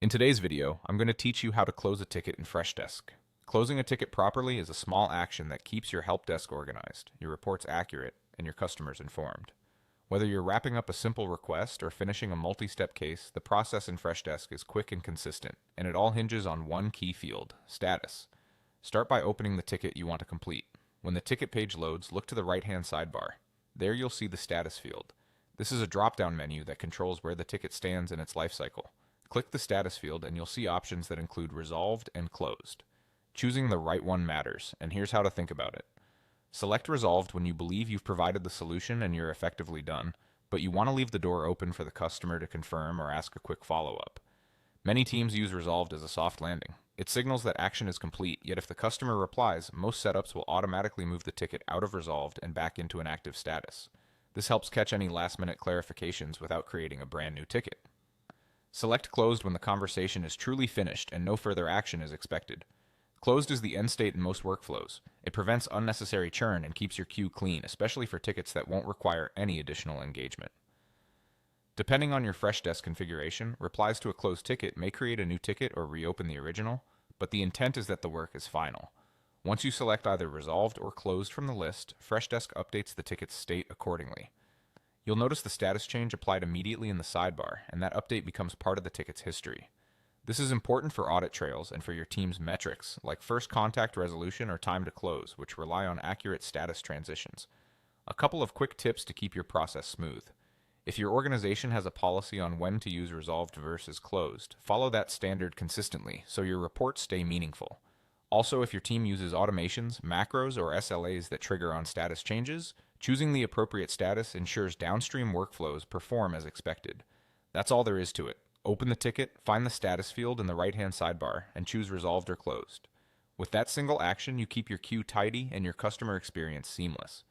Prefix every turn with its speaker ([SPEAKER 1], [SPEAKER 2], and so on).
[SPEAKER 1] In today's video, I'm going to teach you how to close a ticket in Freshdesk. Closing a ticket properly is a small action that keeps your help desk organized, your reports accurate, and your customers informed. Whether you're wrapping up a simple request or finishing a multi-step case, the process in Freshdesk is quick and consistent, and it all hinges on one key field, status. Start by opening the ticket you want to complete. When the ticket page loads, look to the right-hand sidebar. There you'll see the status field. This is a drop-down menu that controls where the ticket stands in its life cycle. Click the status field and you'll see options that include resolved and closed. Choosing the right one matters, and here's how to think about it. Select resolved when you believe you've provided the solution and you're effectively done, but you want to leave the door open for the customer to confirm or ask a quick follow-up. Many teams use resolved as a soft landing. It signals that action is complete, yet if the customer replies, most setups will automatically move the ticket out of resolved and back into an active status. This helps catch any last-minute clarifications without creating a brand new ticket. Select closed when the conversation is truly finished and no further action is expected. Closed is the end state in most workflows. It prevents unnecessary churn and keeps your queue clean, especially for tickets that won't require any additional engagement. Depending on your Freshdesk configuration, replies to a closed ticket may create a new ticket or reopen the original, but the intent is that the work is final. Once you select either resolved or closed from the list, Freshdesk updates the ticket's state accordingly. You'll notice the status change applied immediately in the sidebar, and that update becomes part of the ticket's history. This is important for audit trails and for your team's metrics, like first contact resolution or time to close, which rely on accurate status transitions. A couple of quick tips to keep your process smooth. If your organization has a policy on when to use resolved versus closed, follow that standard consistently so your reports stay meaningful. Also, if your team uses automations, macros, or SLAs that trigger on status changes, choosing the appropriate status ensures downstream workflows perform as expected. That's all there is to it. Open the ticket, find the status field in the right-hand sidebar, and choose resolved or closed. With that single action, you keep your queue tidy and your customer experience seamless.